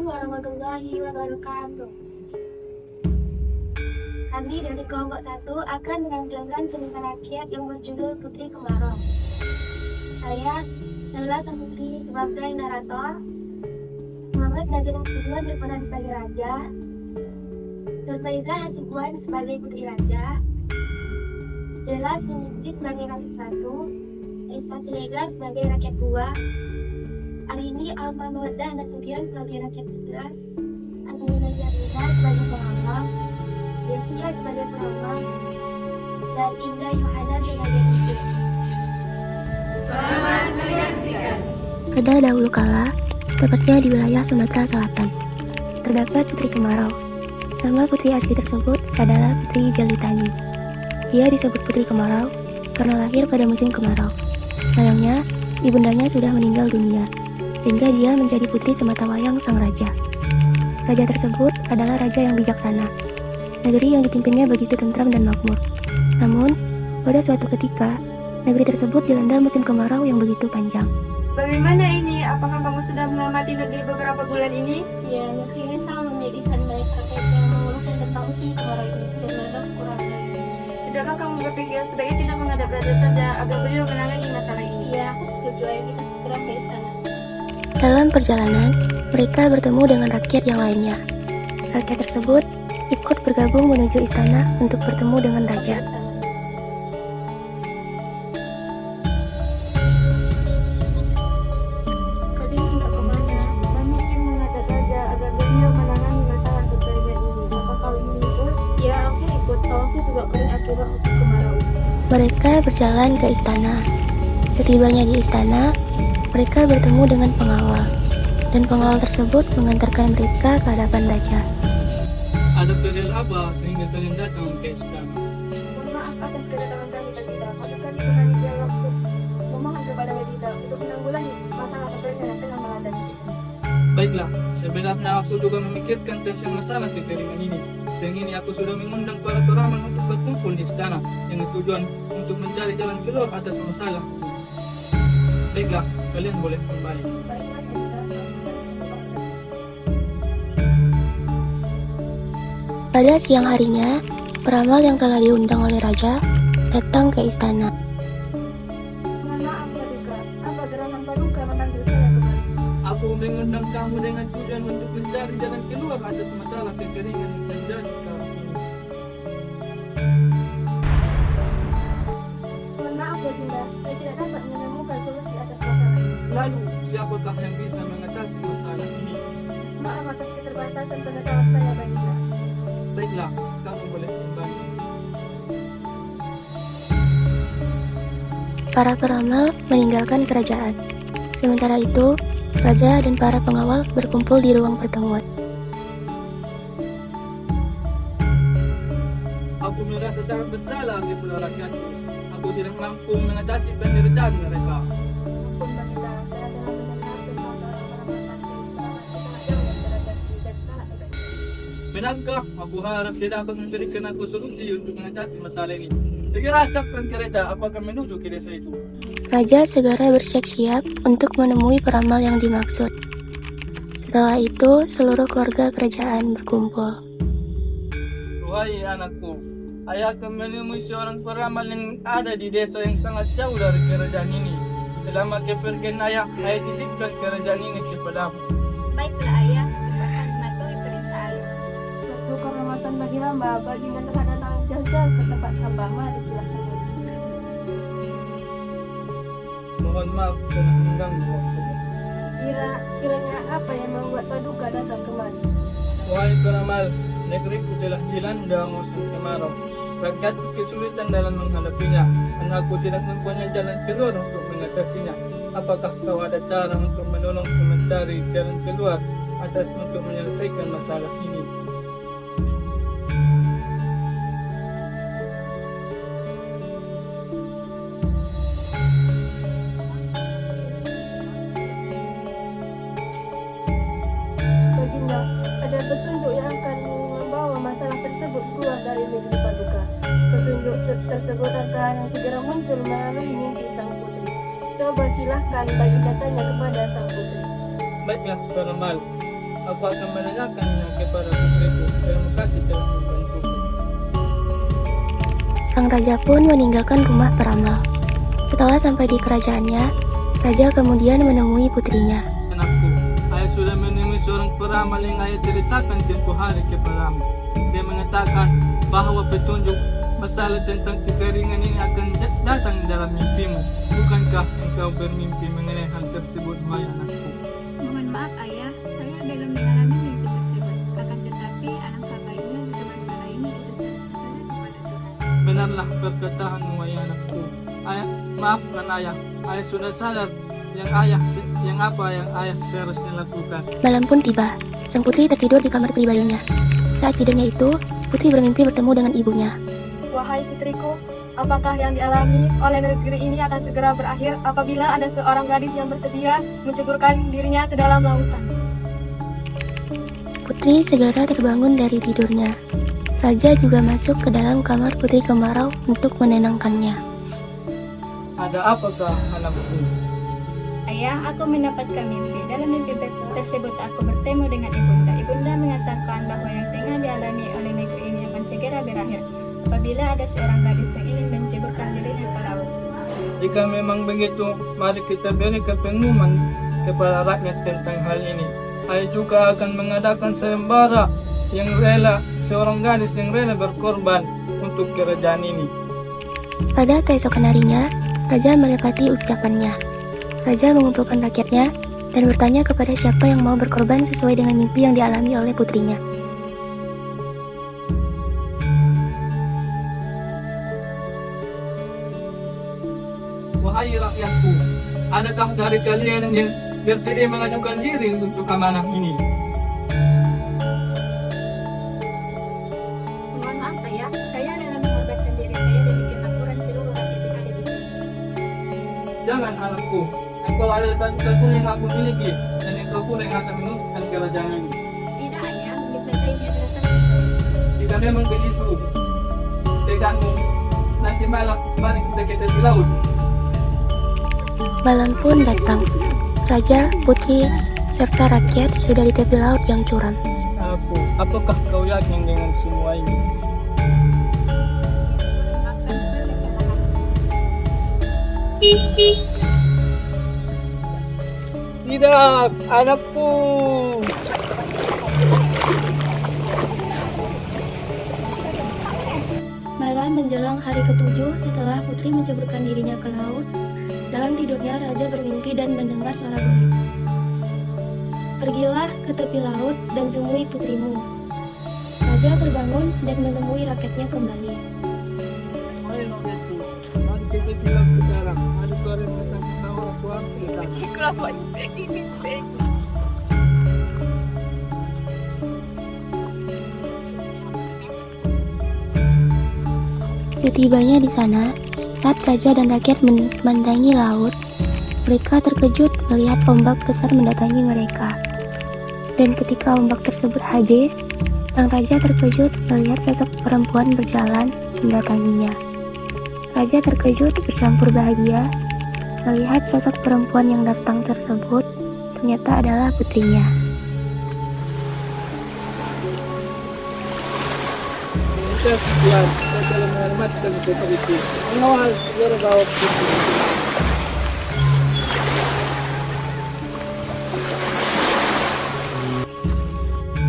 Assalamualaikum warahmatullahi wabarakatuh. Kami dari kelompok 1 akan menampilkan cerita rakyat yang berjudul Putri Kemarau. Saya Nela Sang Putri sebagai narator, Muhammad Nazir Hasibuan berperan sebagai raja, Nurfaiza Hasibuan sebagai putri raja, Della Suningsi sebagai rakyat 1, Esa Siregar sebagai rakyat 2, Arini Alma Mawaddah Nasution sebagai rakyat 3, Angelina Syarina sebagai pengawal, Yesia sebagai pengawal, dan Indah Yohana sebagai ibu. Selamat menyaksikan. Pada dahulu kala, tepatnya di wilayah Sumatera Selatan, terdapat Putri Kemarau. Nama putri asli tersebut adalah Putri Jelitani. Dia disebut Putri Kemarau karena lahir pada musim kemarau. Sayangnya, ibundanya sudah meninggal dunia, sehingga dia menjadi putri sematawayang sang raja. Raja tersebut adalah raja yang bijaksana. Negeri yang dipimpinnya begitu tentram dan makmur. Namun, pada suatu ketika, negeri tersebut dilanda musim kemarau yang begitu panjang. Bagaimana ini? Apakah kamu sudah mengamati negeri beberapa bulan ini? Ya, negeri ini sangat menyedihkan baik rakyat yang mengeluhkan tentang musim kemarau ini dan ladang kurang air. Tidakkah kamu berpikir sebaiknya tidak menghadap raja saja agar beliau menangani masalah ini? Ya, aku setuju, ayo kita segera ke istana. Dalam perjalanan, mereka bertemu dengan rakyat yang lainnya. Rakyat tersebut ikut bergabung menuju istana untuk bertemu dengan raja. Kalian hendak kemana? Kami ingin menghadap raja agar beliau menangani masalah kekeringan ini. Apa kau ingin ikut? Ya, aku ikut. Sawahku juga kering akibat musim kemarau. Mereka berjalan ke istana. Setibanya di istana, mereka bertemu dengan pengawal, dan pengawal tersebut mengantarkan mereka ke hadapan raja. Ada peril apa sehingga kalian datang ke istana? Mohon maaf atas kedatangan kami tadi. Maksud kami kembali dialog untuk memohon kepada Baginda untuk menanggulangi masalah kekeringan yang tengah melanda kita. Baiklah, sebenarnya aku juga memikirkan tentang masalah kekeringan ini. Siang ini aku sudah mengundang para peramal untuk berkumpul di istana dengan tujuan untuk mencari jalan keluar atas masalah. Baiklah, kalian boleh kembali. Baiklah, Baginda. Pada siang harinya, peramal yang telah diundang oleh raja datang ke istana. Mohon maaf, Paduka. Apa gerangan Paduka memanggil saya kemari? Aku mengundang kamu dengan tujuan untuk mencari jalan keluar atas masalah kekeringan yang terjadi sekarang ini. Mohon maaf, Baginda. Saya tidak dapat menemukan solusi atas masalah ini. Lalu, siapakah yang bisa mengatasi masalah ini? Maaf atas keterbatasan pengetahuan saya, Baginda. Baiklah, kamu boleh kembali. Para peramal meninggalkan kerajaan. Sementara itu, raja dan para pengawal berkumpul di ruang pertemuan. Aku merasa sangat bersalah kepada rakyatku. Aku tidak mampu mengatasi penderitaan mereka. Ampun, Baginda. Saya telah mendengar tentang seorang peramal sakti. Peramal itu sangat jauh dari kerajaan ini dan sangat terbaik. Benarkah? Aku harap dia dapat memberikan aku solusi untuk mengatasi masalah ini. Segera siapkan kereta, aku akan menuju ke desa itu. Raja segera bersiap-siap untuk menemui peramal yang dimaksud. Setelah itu, seluruh keluarga kerajaan berkumpul. Wahai anakku, ayah akan menemui seorang peramal yang ada di desa yang sangat jauh dari kerajaan ini. Selama kepergian ayah titipkan kerajaan ini kepadamu. Baiklah, Ayah. Kita akan mematuhi perintah Ayah. Suatu kehormatan bagi hamba, Baginda telah datang jauh-jauh ke tempat hamba. Mari silakan. Mohon maaf telah mengganggu waktumu. Kiranya apa yang membuat Paduka datang kemari? Wahai peramal, negeriku telah dilanda musim kemarau. Rakyatku kesulitan dalam menghadapinya, dan aku tidak mempunyai jalan keluar untuk mengatasinya. Apakah kau ada cara untuk menolongku mencari jalan keluar atas untuk menyelesaikan masalah ini? Baginda, ada petunjuk yang akan membawa masalah tersebut keluar dari negeri Paduka. Petunjuk tersebut akan segera muncul melalui mimpi sang putri. Coba silahkan Baginda tanya kepada sang putri. Baiklah, peramal. Aku akan menanyakannya kepada putriku. Terima kasih telah membantuku. Sang raja pun meninggalkan rumah peramal. Setelah sampai di kerajaannya, raja kemudian menemui putrinya. Anakku, ayah sudah menemui seorang peramal yang ayah ceritakan tempoh hari kepadamu. Dia mengatakan bahwa petunjuk masalah tentang kekeringan ini akan datang dalam mimpimu. Bukankah engkau bermimpi mengenai hal tersebut, wahai anakku? Mohon maaf ayah, saya belum mengalami mimpi tersebut. Akan tetapi alangkah baiknya jika masalah ini kita serahkan saja kepada Tuhan. Benarlah perkataanmu, wahai anakku. Ayah, maafkan ayah. Ayah sudah sadar yang apa yang ayah seharusnya lakukan. Malam pun tiba. Sang putri tertidur di kamar pribadinya. Saat tidurnya itu, putri bermimpi bertemu dengan ibunya. Wahai putriku, apakah yang dialami oleh negeri ini akan segera berakhir apabila ada seorang gadis yang bersedia menceburkan dirinya ke dalam lautan? Putri segera terbangun dari tidurnya. Raja juga masuk ke dalam kamar putri kemarau untuk menenangkannya. Ada apakah anakku? Ayah, aku mendapatkan mimpi. Dalam mimpi tersebut aku bertemu dengan ibunda. Ibunda mengatakan bahwa yang tengah dialami oleh negeri ini akan segera berakhir apabila ada seorang gadis yang ingin menceburkan dirinya ke laut. Jika memang begitu, mari kita berikan pengumuman kepada rakyat tentang hal ini. Ayah juga akan mengadakan sayembara seorang gadis yang rela berkorban untuk kerajaan ini. Pada keesokan harinya, raja menepati ucapannya. Raja mengumpulkan rakyatnya dan bertanya kepada siapa yang mau berkorban sesuai dengan mimpi yang dialami oleh putrinya. Wahai rakyatku, adakah dari kalian yang bersedia mengajukan diri untuk amanah ini? Mohon maaf ayah, saya rela mengorbankan diri saya demi kemakmuran seluruh rakyat yang ada di sini. Jangan anakku, engkau adalah satu yang aku miliki dan engkau pun yang akan meneruskan kerajaan ini. Tidak ayah, mungkin saja ini adalah takdir saya. Jika memang begitu, tegakmu, nanti malam mari kita di laut. Malam pun datang. Raja, putri, serta rakyat sudah di tepi laut yang curam. Anakku, apakah kau yakin dengan semua ini? Tidak, anakku. Malam menjelang hari ke-7 setelah putri menceburkan dirinya ke laut, dalam tidurnya raja bermimpi dan mendengar suara goib. Pergilah ke tepi laut dan temui putrimu. Raja terbangun dan menemui rakyatnya kembali. Hai rakyatku, mari kita bilang sekarang. Ada kalian datang ke orang tua kita. Setibanya di sana, saat raja dan rakyat memandangi laut, mereka terkejut melihat ombak besar mendatangi mereka. Dan ketika ombak tersebut habis, sang raja terkejut melihat sosok perempuan berjalan mendatanginya. Raja terkejut bercampur bahagia melihat sosok perempuan yang datang tersebut ternyata adalah putrinya. Sekian, saya telah menyelamatkan kota itu. Mengawal seluruh bawah putri.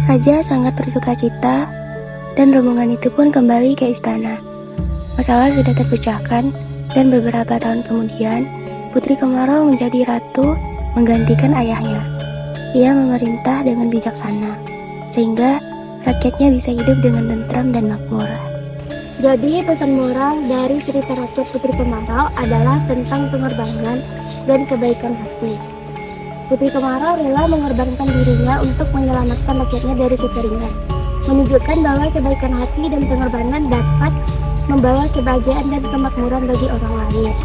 Raja sangat bersuka cita dan rombongan itu pun kembali ke istana. Masalah sudah terpecahkan dan beberapa tahun kemudian Putri Kemarau menjadi ratu menggantikan ayahnya. Ia memerintah dengan bijaksana sehingga rakyatnya bisa hidup dengan tentram dan makmur. Jadi pesan moral dari cerita Ratu Putri Kemarau adalah tentang pengorbanan dan kebaikan hati. Putri Kemarau rela mengorbankan dirinya untuk menyelamatkan rakyatnya dari kekeringan, menunjukkan bahwa kebaikan hati dan pengorbanan dapat membawa kebahagiaan dan kemakmuran bagi orang lain.